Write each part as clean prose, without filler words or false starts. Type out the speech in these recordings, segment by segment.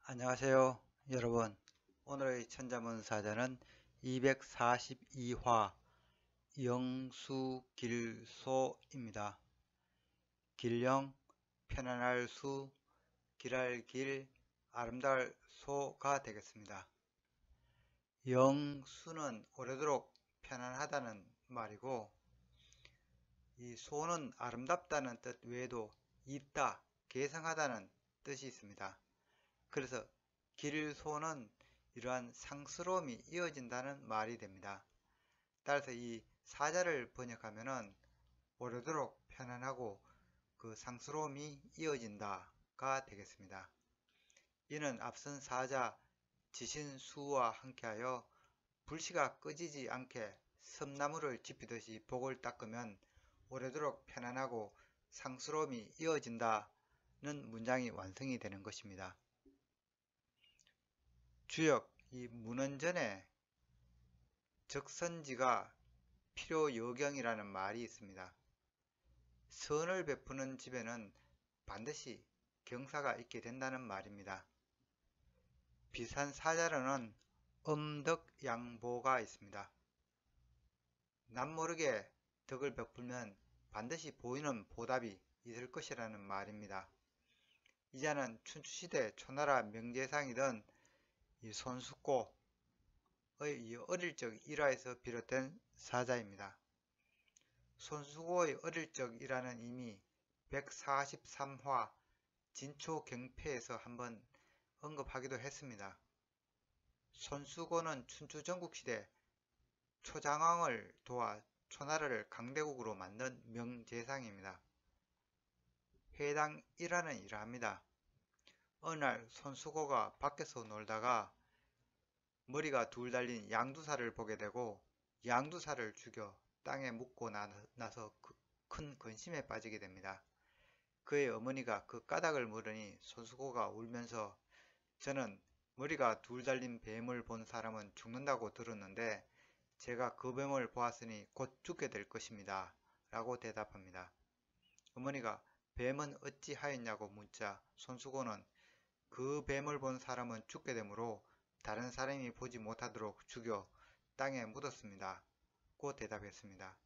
안녕하세요, 여러분. 오늘의 천자문사자는 242화 영수길소입니다. 길령, 편안할 수, 길할 길, 아름다울 소가 되겠습니다. 영수는 오래도록 편안하다는 말이고, 이 소는 아름답다는 뜻 외에도 있다, 개성하다는 뜻이 있습니다. 그래서 길소는 이러한 상스러움이 이어진다는 말이 됩니다. 따라서 이 사자를 번역하면은 오래도록 편안하고 그 상스러움이 이어진다가 되겠습니다. 이는 앞선 사자 지신수와 함께하여 불씨가 꺼지지 않게 섬나무를 지피듯이 복을 닦으면 오래도록 편안하고 상스러움이 이어진다는 문장이 완성이 되는 것입니다. 주역, 이 문헌전에 적선지가 필요요경이라는 말이 있습니다. 선을 베푸는 집에는 반드시 경사가 있게 된다는 말입니다. 비산사자로는 엄덕양보가 있습니다. 남모르게 덕을 베풀면 반드시 보이는 보답이 있을 것이라는 말입니다. 이자는 춘추시대 초나라 명제상이던 이 손숙고의 어릴 적 일화에서 비롯된 사자입니다. 손수고의 어릴 적 일화는 이미 143화 진초경패에서 한번 언급하기도 했습니다. 손수고는 춘추 전국시대 초장왕을 도와 초나라를 강대국으로 만든 명제상입니다. 해당 일화는 이러합니다. 어느 날 손수고가 밖에서 놀다가 머리가 둘 달린 양두사를 보게 되고 양두사를 죽여 땅에 묻고 나서 큰 근심에 빠지게 됩니다. 그의 어머니가 그 까닭을 물으니 손수고가 울면서 저는 머리가 둘 달린 뱀을 본 사람은 죽는다고 들었는데 제가 그 뱀을 보았으니 곧 죽게 될 것입니다. 라고 대답합니다. 어머니가 뱀은 어찌 하였냐고 묻자 손수고는 그 뱀을 본 사람은 죽게 되므로 다른 사람이 보지 못하도록 죽여 땅에 묻었습니다. 고 대답했습니다.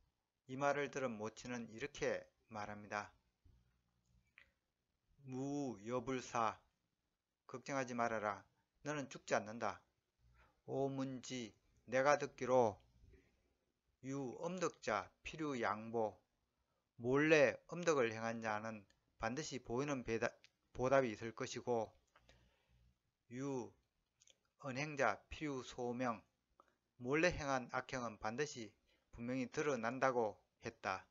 이 말을 들은 모친은 이렇게 말합니다. 무여불사 걱정하지 말아라. 너는 죽지 않는다. 오문지 내가 듣기로 유엄덕자 필유양보 몰래 엄덕을 행한 자는 반드시 보이는 보답이 있을 것이고 유언행자 필유소명 몰래 행한 악행은 반드시 분명히 드러난다고 했다.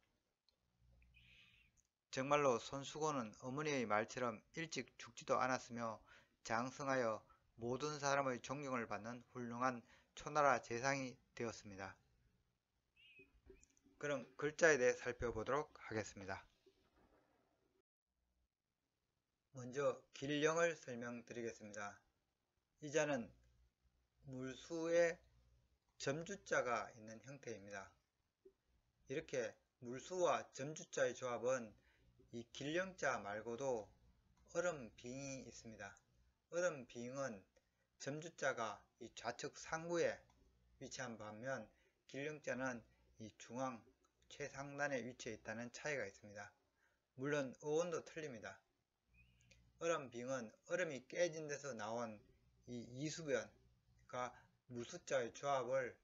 정말로 손수고는 어머니의 말처럼 일찍 죽지도 않았으며 장성하여 모든 사람의 존경을 받는 훌륭한 초나라 재상이 되었습니다. 그럼 글자에 대해 살펴보도록 하겠습니다. 먼저 길령을 설명드리겠습니다. 이 자는 물수에 점주자가 있는 형태입니다. 이렇게 물수와 점주자의 조합은 이 길령자 말고도 얼음빙이 있습니다. 얼음빙은 점주자가 이 좌측 상부에 위치한 반면 길령자는 이 중앙 최상단에 위치해 있다는 차이가 있습니다. 물론 어원도 틀립니다. 얼음빙은 얼음이 깨진 데서 나온 이 이수변과 물수자의 조합을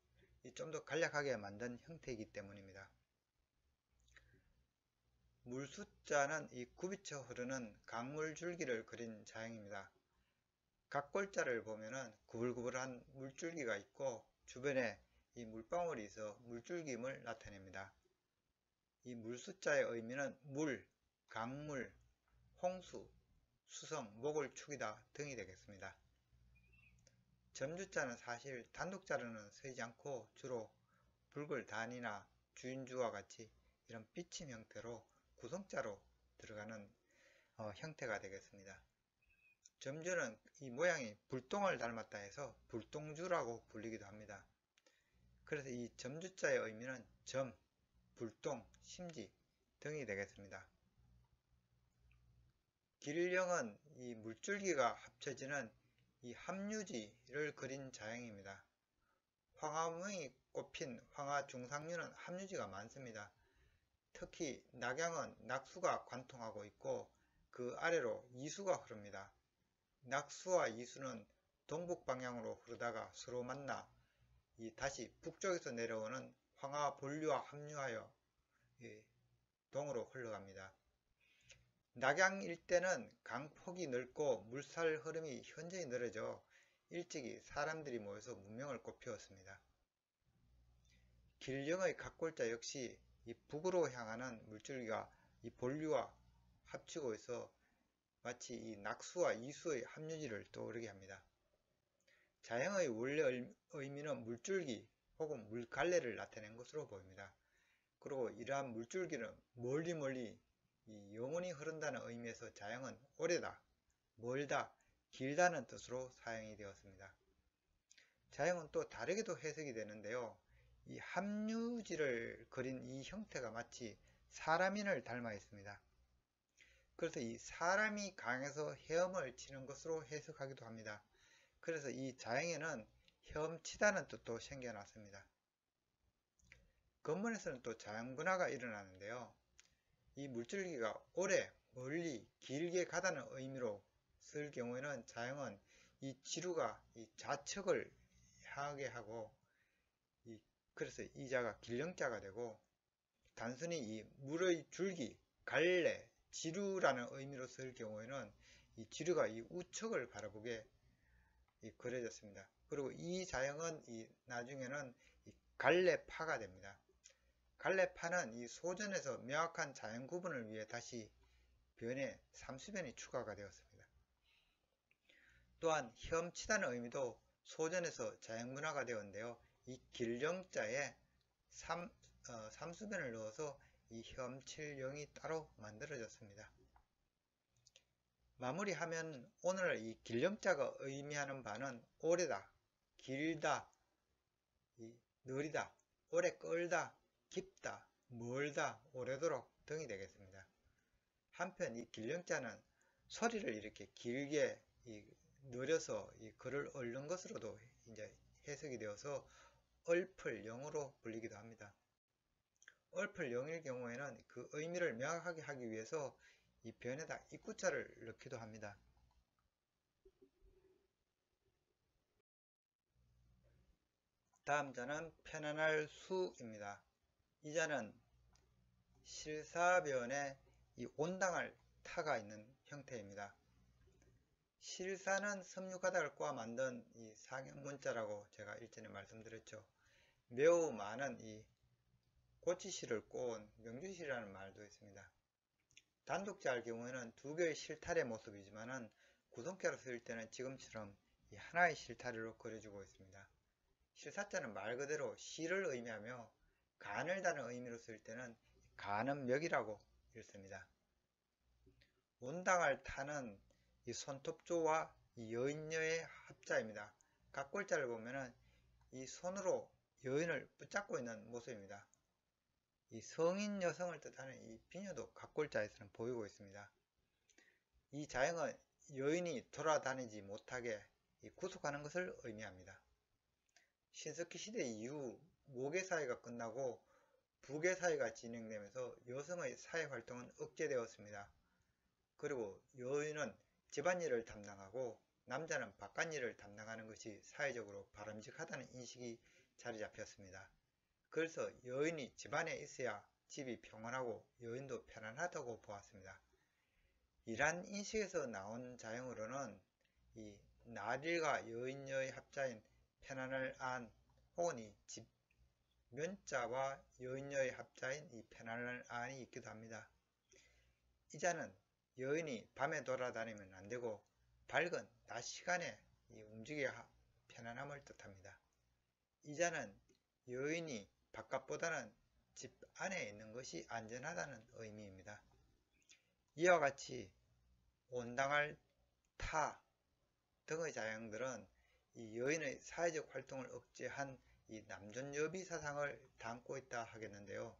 좀 더 간략하게 만든 형태이기 때문입니다. 물수자는 이 굽이쳐 흐르는 강물 줄기를 그린 자형입니다. 각 골자를 보면은 구불구불한 물줄기가 있고 주변에 이 물방울이 있어 물줄기임을 나타냅니다. 이 물수자의 의미는 물, 강물, 홍수, 수성, 목을 축이다 등이 되겠습니다. 점주자는 사실 단독자로는 쓰이지 않고 주로 붉을단이나 주인주와 같이 이런 삐침 형태로 구성자로 들어가는 형태가 되겠습니다. 점주는 이 모양이 불똥을 닮았다 해서 불똥주라고 불리기도 합니다. 그래서 이 점주자의 의미는 점, 불똥, 심지 등이 되겠습니다. 길령은 이 물줄기가 합쳐지는 이 함유지를 그린 자형입니다. 황화무명이 꼽힌 황화 중상류는 함유지가 많습니다. 특히 낙양은 낙수가 관통하고 있고 그 아래로 이수가 흐릅니다. 낙수와 이수는 동북 방향으로 흐르다가 서로 만나 다시 북쪽에서 내려오는 황화 본류와 합류하여 동으로 흘러갑니다. 낙양 일대는 강폭이 넓고 물살 흐름이 현저히 느려져 일찍이 사람들이 모여서 문명을 꽃피웠습니다. 길령의 각골자 역시 이 북으로 향하는 물줄기가 이 본류와 합치고 있어 마치 이 낙수와 이수의 합류지를 떠오르게 합니다. 자형의 원래 의미는 물줄기 혹은 물갈래를 나타낸 것으로 보입니다. 그리고 이러한 물줄기는 멀리 이 영원히 흐른다는 의미에서 자형은 오래다, 멀다, 길다는 뜻으로 사용이 되었습니다. 자형은 또 다르게도 해석이 되는데요. 이 함유지를 그린 이 형태가 마치 사람인을 닮아 있습니다. 그래서 이 사람이 강에서 헤엄을 치는 것으로 해석하기도 합니다. 그래서 이 자형에는 헤엄치다는 뜻도 생겨났습니다. 근본에서는 또 자연분화가 일어나는데요. 이 물줄기가 오래, 멀리, 길게 가다는 의미로 쓸 경우에는 자형은 이 지루가 이 좌측을 향하게 하고 그래서 이 자가 길령자가 되고 단순히 이 물의 줄기, 갈래, 지루라는 의미로 쓸 경우에는 이 지루가 이 우측을 바라보게 그려졌습니다. 그리고 이 자형은 나중에는 갈래파가 됩니다. 갈래파는 이 소전에서 명확한 자형 구분을 위해 다시 변에 삼수변이 추가가 되었습니다. 또한 헤엄치다는 의미도 소전에서 자형문화가 되었는데요. 이 길령자에 삼수변을 넣어서 이 헤엄칠령이 따로 만들어졌습니다. 마무리하면 오늘 이 길령자가 의미하는 바는 오래다, 길다, 느리다, 오래 끌다, 깊다, 멀다, 오래도록 등이 되겠습니다. 한편 이 길령자는 소리를 이렇게 길게 느려서 글을 읊는 것으로도 이제 해석이 되어서 얼풀영으로 불리기도 합니다. 얼풀영일 경우에는 그 의미를 명확하게 하기 위해서 이 변에다 입구자를 넣기도 합니다. 다음 자는 편안할 수입니다. 이 자는 실사변에 이 온당할 타가 있는 형태입니다. 실사는 섬유가닥을 꼬아 만든 이 상형문자라고 제가 일전에 말씀드렸죠. 매우 많은 이 고치실을 꼬은 명주실이라는 말도 있습니다. 단독자일 경우에는 두 개의 실타래 모습이지만은 구성자로 쓸 때는 지금처럼 이 하나의 실타래로 그려주고 있습니다. 실사자는 말 그대로 실을 의미하며 가늘다는 의미로 쓸 때는 가는 멱이라고 읽습니다. 온당할 타는 이 손톱조와 이 여인녀의 합자입니다. 각골자를 보면은 이 손으로 여인을 붙잡고 있는 모습입니다. 이 성인 여성을 뜻하는 이 비녀도 각골자에서는 보이고 있습니다. 이 자형은 여인이 돌아다니지 못하게 구속하는 것을 의미합니다. 신석기 시대 이후 모계사회가 끝나고 부계사회가 진행되면서 여성의 사회활동은 억제되었습니다. 그리고 여인은 집안일을 담당하고 남자는 바깥일을 담당하는 것이 사회적으로 바람직하다는 인식이 자리 잡혔습니다. 그래서 여인이 집안에 있어야 집이 평온하고 여인도 편안하다고 보았습니다. 이러한 인식에서 나온 자형으로는 이 나릴과 여인녀의 합자인 편안을 안 혹은 이 집 면자와 여인녀의 합자인 이 편안을 안이 있기도 합니다. 이 자는 여인이 밤에 돌아다니면 안되고 밝은 낮 시간에 움직여야 편안함을 뜻합니다. 이 자는 여인이 바깥보다는 집 안에 있는 것이 안전하다는 의미입니다. 이와 같이 온당할 타 등의 자형들은 이 여인의 사회적 활동을 억제한 이 남존여비 사상을 담고 있다 하겠는데요.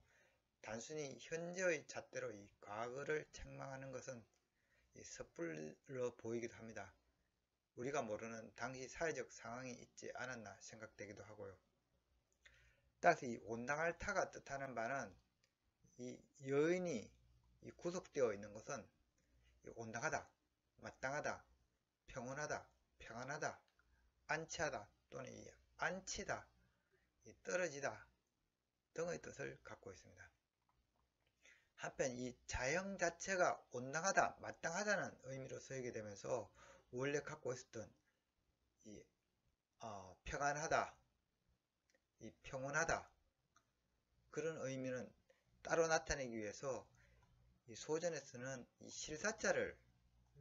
단순히 현재의 잣대로 이 과거를 책망하는 것은 섣불러 보이기도 합니다. 우리가 모르는 당시 사회적 상황이 있지 않았나 생각되기도 하고요. 따라서 이 온당할 타가 뜻하는 바는 이 여인이 구속되어 있는 것은 온당하다, 마땅하다, 평온하다, 평안하다, 안치하다 또는 안치다, 떨어지다 등의 뜻을 갖고 있습니다. 한편 이 자형 자체가 온당하다, 마땅하다는 의미로 쓰이게 되면서 원래 갖고 있었던 이 평안하다, 평온하다 그런 의미는 따로 나타내기 위해서 이 소전에 쓰는 이 실사자를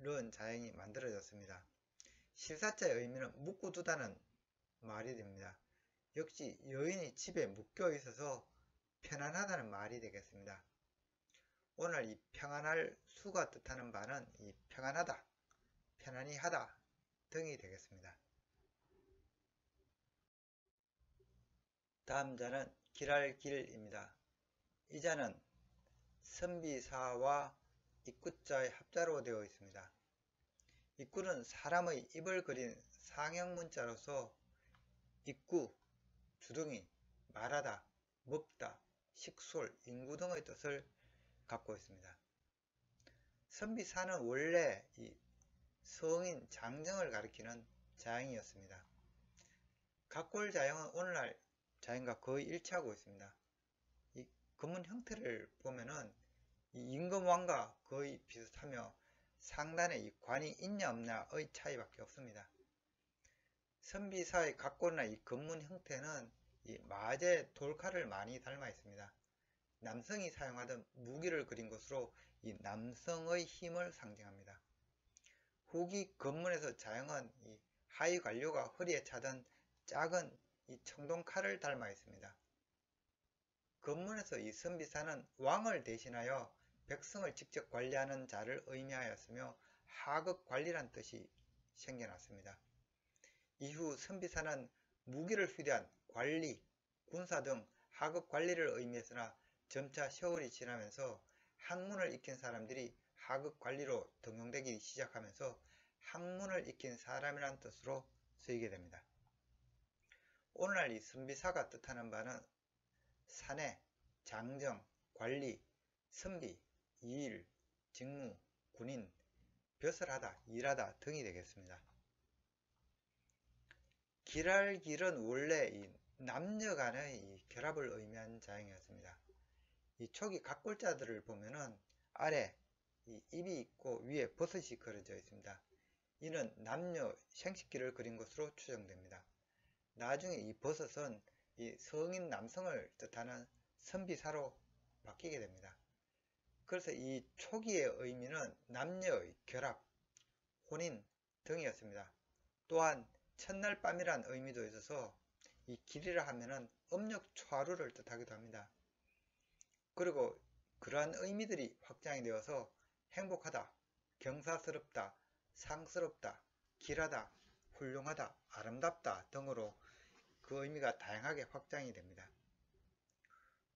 넣은 자형이 만들어졌습니다. 실사자의 의미는 묶어두다는 말이 됩니다. 역시 여인이 집에 묶여 있어서 편안하다는 말이 되겠습니다. 오늘 이 평안할 수가 뜻하는 바는 이 평안하다, 편안히 하다 등이 되겠습니다. 다음 자는 길할 길입니다. 이 자는 선비사와 입구자의 합자로 되어 있습니다. 입구는 사람의 입을 그린 상형문자로서 입구, 주둥이, 말하다, 먹다, 식솔, 인구 등의 뜻을 갖고 있습니다. 선비사는 원래 이 성인 장정을 가리키는 자형이었습니다. 각골자형은 오늘날 자형과 거의 일치하고 있습니다. 이 검문 형태를 보면은 이 임금왕과 거의 비슷하며 상단에 이 관이 있냐 없냐의 차이밖에 없습니다. 선비사의 각골이나 이 검문 형태는 이 마제 돌칼을 많이 닮아 있습니다. 남성이 사용하던 무기를 그린 것으로 이 남성의 힘을 상징합니다. 후기 검문에서 자형은 이 하위 관료가 허리에 차던 작은 이 청동칼을 닮아 있습니다. 검문에서 이 선비사는 왕을 대신하여 백성을 직접 관리하는 자를 의미하였으며 하급관리란 뜻이 생겨났습니다. 이후 선비사는 무기를 휴대한 관리, 군사 등 하급관리를 의미했으나 점차 세월이 지나면서 학문을 익힌 사람들이 하급관리로 등용되기 시작하면서 학문을 익힌 사람이라는 뜻으로 쓰이게 됩니다. 오늘날 이 선비사가 뜻하는 바는 사내, 장정, 관리, 선비, 이일, 직무, 군인, 벼슬하다, 일하다 등이 되겠습니다. 길할 길은 원래 이 남녀 간의 이 결합을 의미한 자형이었습니다. 이 초기 각골자들을 보면은 아래 이 입이 있고 위에 버섯이 그려져 있습니다. 이는 남녀 생식기를 그린 것으로 추정됩니다. 나중에 이 버섯은 이 성인 남성을 뜻하는 선비사로 바뀌게 됩니다. 그래서 이 초기의 의미는 남녀의 결합, 혼인 등이었습니다. 또한 첫날 밤이란 의미도 있어서 이 길이라 하면은 음력 초하루를 뜻하기도 합니다. 그리고 그러한 의미들이 확장이 되어서 행복하다, 경사스럽다, 상스럽다, 길하다, 훌륭하다, 아름답다 등으로 그 의미가 다양하게 확장이 됩니다.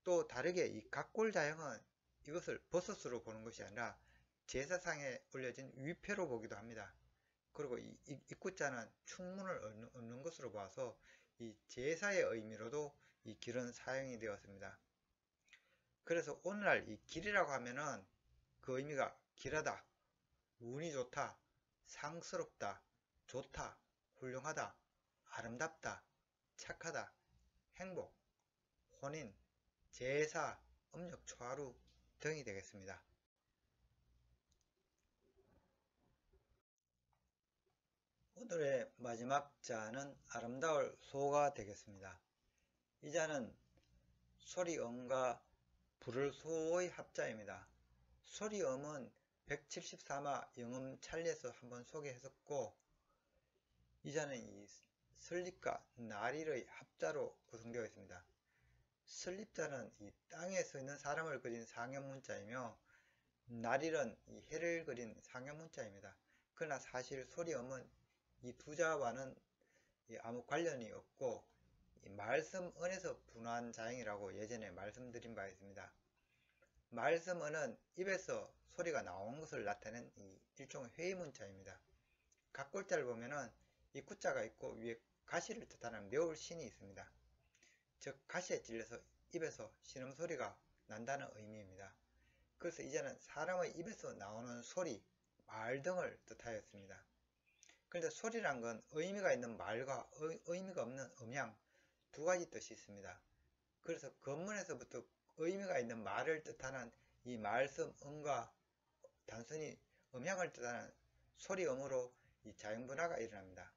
또 다르게 이 각골자형은 이것을 버섯으로 보는 것이 아니라 제사상에 올려진 위패로 보기도 합니다. 그리고 이 입구자는 충문을 얻는 것으로 봐서 이 제사의 의미로도 이 길은 사용이 되었습니다. 그래서 오늘날 이 길이라고 하면은 그 의미가 길하다, 운이 좋다, 상스럽다, 좋다, 훌륭하다, 아름답다, 착하다, 행복, 혼인, 제사, 음력 초하루 등이 되겠습니다. 오늘의 마지막 자는 아름다울 소가 되겠습니다. 이 자는 소리엄과 부를 소의 합자입니다. 소리엄은 174마 영음 찰리에서 한번 소개했었고, 이 자는 이 설립과 나릴의 합자로 구성되어 있습니다. 설립자는 이 땅에 서 있는 사람을 그린 상형문자이며 나릴은 이 해를 그린 상형문자입니다. 그러나 사실 소리엄은 이 두 자와는 아무 관련이 없고 말씀은에서 분화한 자형이라고 예전에 말씀드린 바 있습니다. 말씀은은 입에서 소리가 나온 것을 나타낸 일종의 회의문자입니다. 각골자를 보면은 입구자가 있고 위에 가시를 뜻하는 매울신이 있습니다. 즉 가시에 찔려서 입에서 신음소리가 난다는 의미입니다. 그래서 이제는 사람의 입에서 나오는 소리, 말 등을 뜻하였습니다. 그런데 소리란 건 의미가 있는 말과 의미가 없는 음양 두 가지 뜻이 있습니다. 그래서 근문에서부터 의미가 있는 말을 뜻하는 이 말씀, 음과 단순히 음양을 뜻하는 소리음으로 이 자연분화가 일어납니다.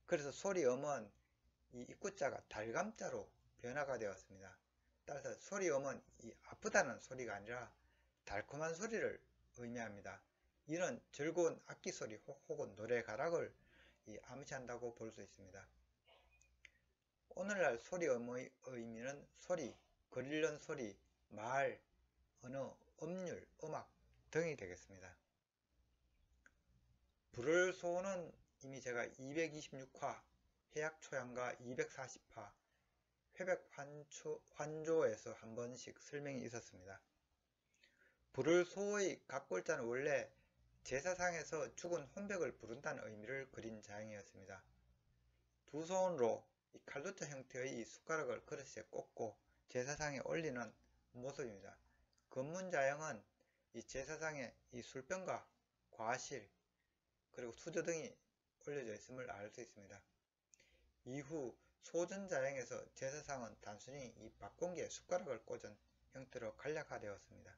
그래서 소리음은 이 입구자가 달감자로 변화가 되었습니다. 따라서 소리음은 이 아프다는 소리가 아니라 달콤한 소리를 의미합니다. 이런 즐거운 악기 소리 혹은 노래 가락을 암시한다고 볼 수 있습니다. 오늘날 소리음의 의미는 소리, 글 읽는 소리, 말, 언어, 음률, 음악 등이 되겠습니다. 불을 쏘는 이미 제가 226화 해약초양과 240화 회백환조에서 한 번씩 설명이 있었습니다. 불을 소의 각골자는 원래 제사상에서 죽은 혼백을 부른다는 의미를 그린 자형이었습니다. 두 손으로 이 칼도처 형태의 이 숟가락을 그릇에 꽂고 제사상에 올리는 모습입니다. 근문자형은 이 제사상에 이 술병과 과실 그리고 수저 등이 올려져 있음을 알 수 있습니다. 이후 소전자형에서 제사상은 단순히 이 밥공기에 숟가락을 꽂은 형태로 간략화되었습니다.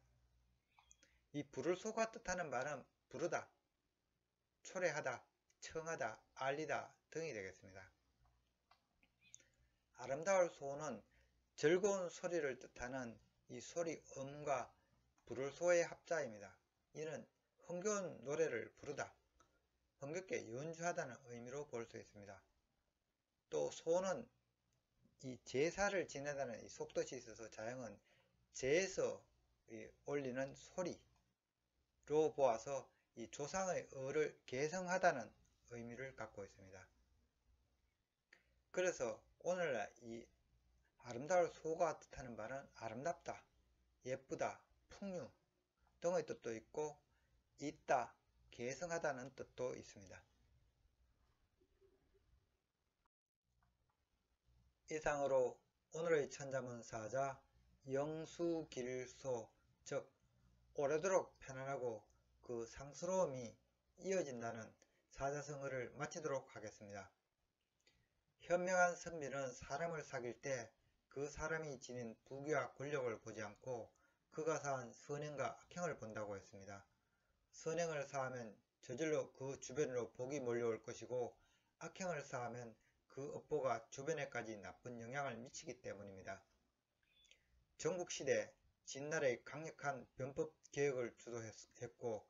이 불을 소가 뜻하는 말은 부르다, 초래하다, 청하다, 알리다 등이 되겠습니다. 아름다울 소는 즐거운 소리를 뜻하는 이 소리음과 불을 소의 합자입니다. 이는 흥겨운 노래를 부르다, 흥겹게 연주하다는 의미로 볼 수 있습니다. 또 소는 이 제사를 지내다는 이 속뜻이 있어서 자형은 제에서 올리는 소리로 보아서 이 조상의 의를 계승하다는 의미를 갖고 있습니다. 그래서 오늘날 이 아름다울 소가 뜻하는 말은 아름답다, 예쁘다, 풍류 등의 뜻도 있고 있다, 계승하다는 뜻도 있습니다. 이상으로 오늘의 천자문사자 영수길소 즉 오래도록 편안하고 그 상스러움이 이어진다는 사자성어를 마치도록 하겠습니다. 현명한 선비는 사람을 사귈 때 그 사람이 지닌 부귀와 권력을 보지 않고 그가 쌓은 선행과 악행을 본다고 했습니다. 선행을 쌓으면 저절로 그 주변으로 복이 몰려올 것이고 악행을 쌓으면 그 업보가 주변에까지 나쁜 영향을 미치기 때문입니다. 전국시대 진날의 강력한 변법 개혁을 주도했고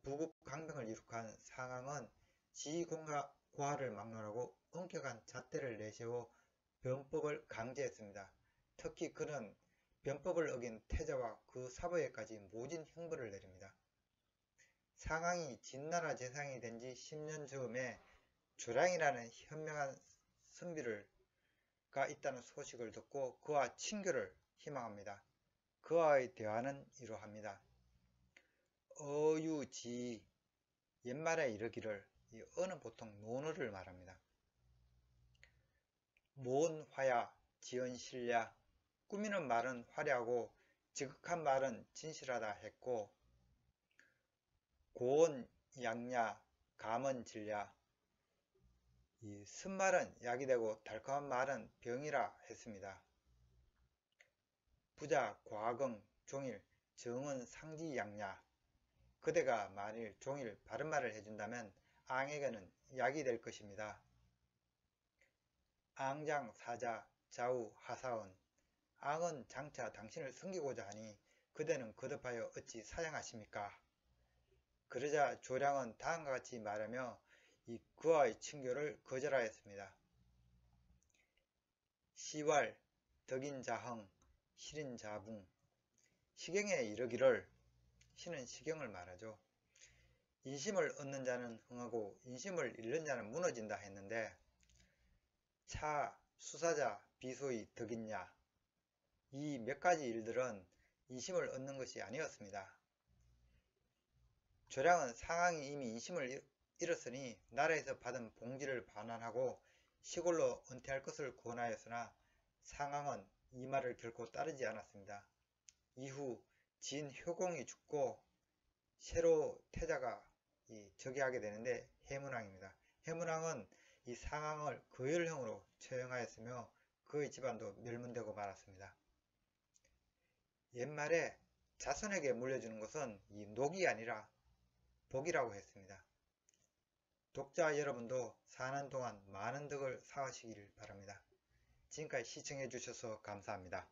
부국 강병을 이룩한 상황은 지휘고하를 막론하고 엄격한 잣대를 내세워 변법을 강제했습니다. 특히 그는 변법을 어긴 태자와 그 사부에까지 모진 형벌을 내립니다. 상황이 진나라 재상이 된 지 10년 즈음에 조량이라는 현명한 선비가 있다는 소식을 듣고 그와 친교를 희망합니다. 그와의 대화는 이러합니다. 어유지 옛말에 이르기를 이 어는 보통 논어를 말합니다. 모은 화야 지언실야 꾸미는 말은 화려하고 지극한 말은 진실하다 했고 고언 양야 감은 질야 이 쓴말은 약이 되고 달콤한 말은 병이라 했습니다. 부자 과긍 종일 정은 상지양야 그대가 만일 종일 바른말을 해준다면 앙에게는 약이 될 것입니다. 앙장 사자 좌우 하사언 앙은 장차 당신을 숨기고자 하니 그대는 거듭하여 어찌 사양하십니까? 그러자 조량은 다음과 같이 말하며 그와의 친교를 거절하였습니다. 시왈 덕인자흥 실인자붕 시경에 이르기를 시는 시경을 말하죠. 인심을 얻는 자는 흥하고 인심을 잃는 자는 무너진다 했는데 차, 수사자, 비소의 덕이냐 이 몇 가지 일들은 인심을 얻는 것이 아니었습니다. 조량은 상황이 이미 인심을 잃었으니 나라에서 받은 봉지를 반환하고 시골로 은퇴할 것을 권하였으나 상황은 이 말을 결코 따르지 않았습니다. 이후 진 효공이 죽고 새로 태자가 즉위하게 되는데 해문왕입니다. 해문왕은 이 상황을 거열형으로 처형하였으며 그의 집안도 멸문되고 말았습니다. 옛말에 자손에게 물려주는 것은 이 녹이 아니라 복이라고 했습니다. 독자 여러분도 사는 동안 많은 덕을 쌓으시길 바랍니다. 지금까지 시청해 주셔서 감사합니다.